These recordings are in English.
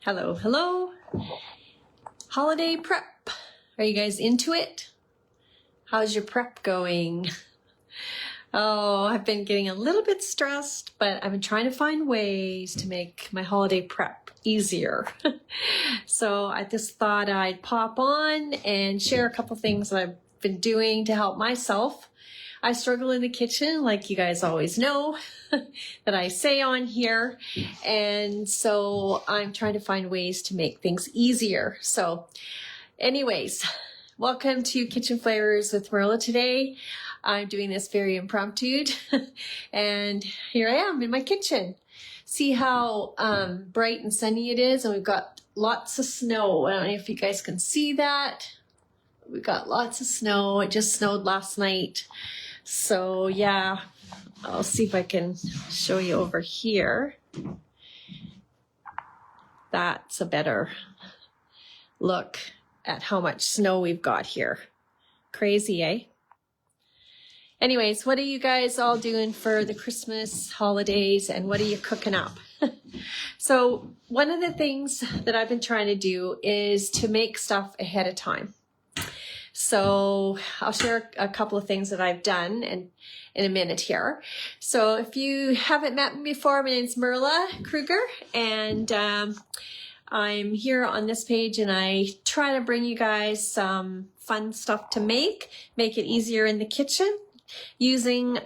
Hello, hello. Holiday prep. Are you guys into it? How's your prep going? Oh, I've been getting a little bit stressed, but I've been trying to find ways to make my holiday prep easier. So I just thought I'd pop on and share a couple things that I've been doing to help myself. I struggle in the kitchen, like you guys always know, that I say on here. And so I'm trying to find ways to make things easier. So anyways, welcome to Kitchen Flavors with Marilla today. I'm doing this very impromptu. And here I am in my kitchen. See how bright and sunny it is? And we've got lots of snow. I don't know if you guys can see that. We've got lots of snow. It just snowed last night. So yeah, I'll see if I can show you over here. That's a better look at how much snow we've got here. Crazy, eh? Anyways, what are you guys all doing for the Christmas holidays and what are you cooking up? So one of the things that I've been trying to do is to make stuff ahead of time. So I'll share a couple of things that I've done in a minute here. So if you haven't met me before, my name's Marilla Kruger, and I'm here on this page, and I try to bring you guys some fun stuff to make it easier in the kitchen using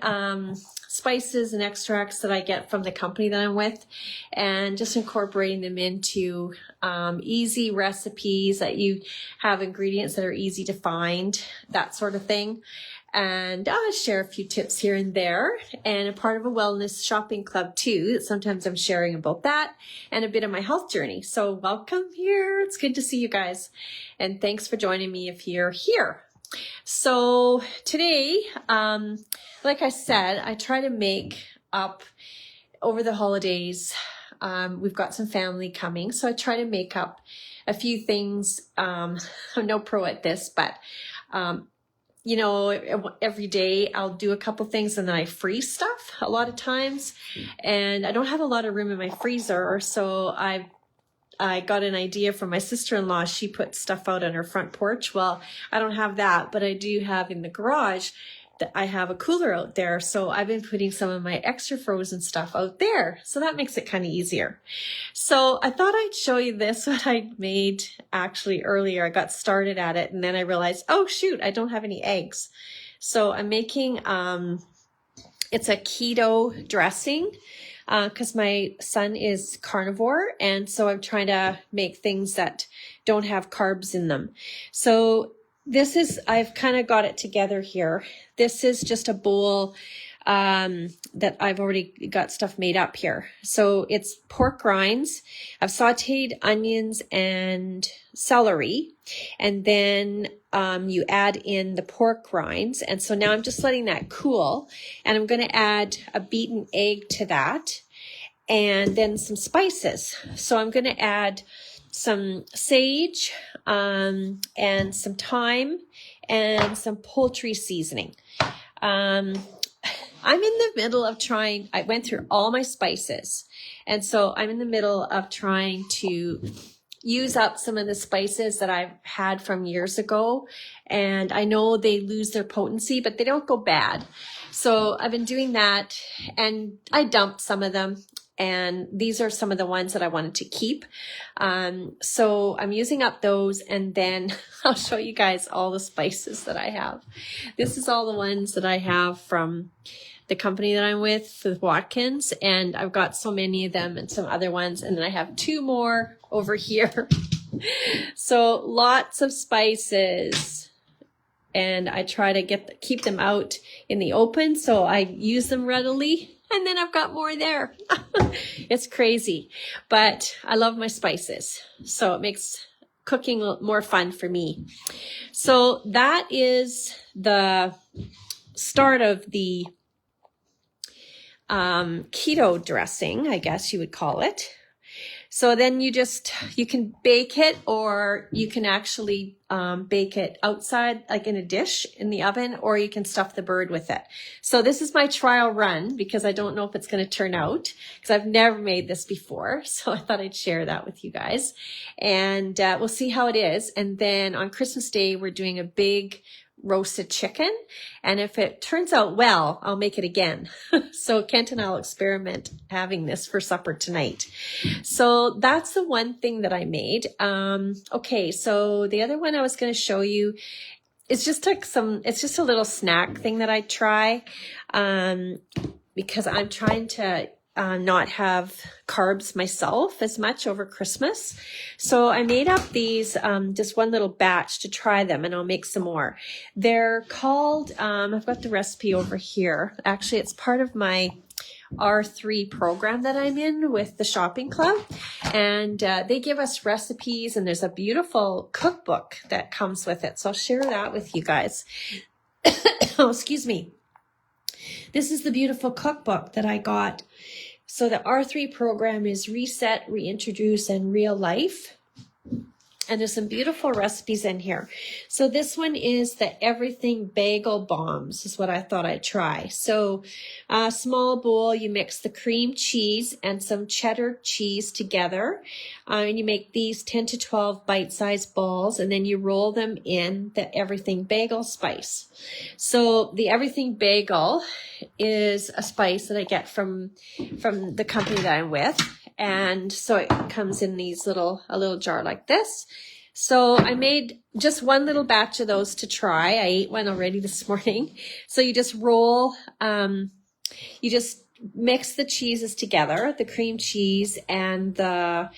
spices and extracts that I get from the company that I'm with, and just incorporating them into easy recipes that you have ingredients that are easy to find, that sort of thing. And I'll share a few tips here and there, and a part of a wellness shopping club too. Sometimes I'm sharing about that and a bit of my health journey. So welcome here. It's good to see you guys. And thanks for joining me if you're here. So today, like I said, I try to make up over the holidays. We've got some family coming, so I try to make up a few things. I'm no pro at this, but you know, every day I'll do a couple things and then I freeze stuff a lot of times, and I don't have a lot of room in my freezer, so I got an idea from my sister-in-law. She put stuff out on her front porch. Well, I don't have that, but I do have in the garage that I have a cooler out there. So I've been putting some of my extra frozen stuff out there. So that makes it kind of easier. So I thought I'd show you this, what I made actually earlier. I got started at it and then I realized, oh shoot, I don't have any eggs. So I'm making, it's a keto dressing. Because my son is carnivore, and so I'm trying to make things that don't have carbs in them. So this is, I've kind of got it together here. This is just a bowl that I've already got stuff made up here. So it's pork rinds. I've sauteed onions and celery, and then you add in the pork rinds. And so now I'm just letting that cool, and I'm going to add a beaten egg to that, and then some spices. So I'm going to add some sage and some thyme and some poultry seasoning. I'm in the middle of trying, I went through all my spices, and so I'm in the middle of trying to use up some of the spices that I've had from years ago. And I know they lose their potency, but they don't go bad. So I've been doing that, and I dumped some of them. And these are some of the ones that I wanted to keep. So I'm using up those, and then I'll show you guys all the spices that I have. This is all the ones that I have from the company that I'm with Watkins, and I've got so many of them and some other ones, and then I have two more over here. So lots of spices, and I try to keep them out in the open so I use them readily. And then I've got more there. It's crazy, but I love my spices, so it makes cooking more fun for me. So that is the start of the keto dressing, I guess you would call it. So then you can bake it, or you can actually bake it outside, like in a dish in the oven, or you can stuff the bird with it. So this is my trial run because I don't know if it's going to turn out, because I've never made this before. So I thought I'd share that with you guys, and we'll see how it is. And then on Christmas Day, we're doing a big roasted chicken, and if it turns out well, I'll make it again. So Kent and I'll experiment having this for supper tonight. So that's the one thing that I made. Okay, so the other one I was going to show you is just like it's just a little snack thing that I try, because I'm trying to not have carbs myself as much over Christmas. So I made up these, just one little batch to try them, and I'll make some more. They're called, I've got the recipe over here. Actually, it's part of my R3 program that I'm in with the shopping club. And they give us recipes, and there's a beautiful cookbook that comes with it. So I'll share that with you guys. Oh, excuse me. This is the beautiful cookbook that I got. So the R3 program is Reset, Reintroduce, and Real Life. And there's some beautiful recipes in here. So this one is the Everything Bagel Bombs is what I thought I'd try. So a small bowl, you mix the cream cheese and some cheddar cheese together. And you make these 10 to 12 bite-sized balls, and then you roll them in the Everything Bagel spice. So the Everything Bagel is a spice that I get from the company that I'm with. And so it comes in these a little jar like this. So I made just one little batch of those to try. I ate one already this morning. So you just roll, you just mix the cheeses together, the cream cheese and the,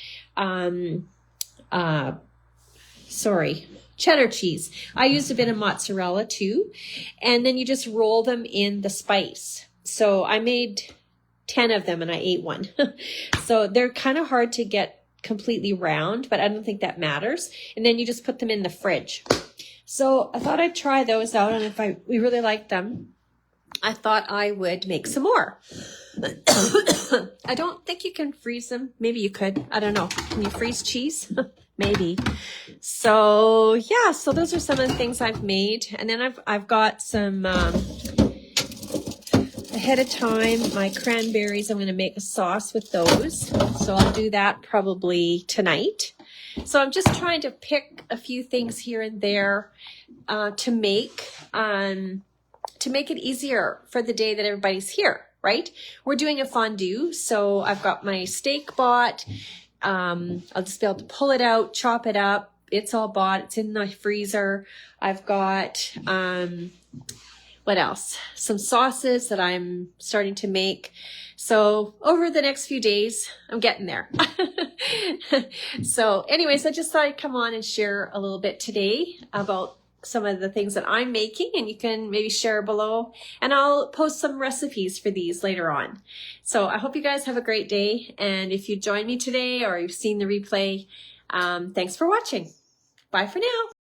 cheddar cheese. I used a bit of mozzarella too. And then you just roll them in the spice. So I made 10 of them and I ate one. So they're kind of hard to get completely round, but I don't think that matters. And then you just put them in the fridge. So I thought I'd try those out, and if we really liked them, I thought I would make some more. I don't think you can freeze them. Maybe you could. I don't know. Can you freeze cheese? Maybe. So yeah, so those are some of the things I've made. And then I've got some ahead of time, my cranberries. I'm going to make a sauce with those. So I'll do that probably tonight. So I'm just trying to pick a few things here and there to make it easier for the day that everybody's here, right? We're doing a fondue. So I've got my steak bought. I'll just be able to pull it out, chop it up. It's all bought. It's in the freezer. I've got, what else? Some sauces that I'm starting to make. So over the next few days, I'm getting there. So anyways, I just thought I'd come on and share a little bit today about some of the things that I'm making, and you can maybe share below, and I'll post some recipes for these later on. So I hope you guys have a great day. And if you joined me today or you've seen the replay, thanks for watching. Bye for now.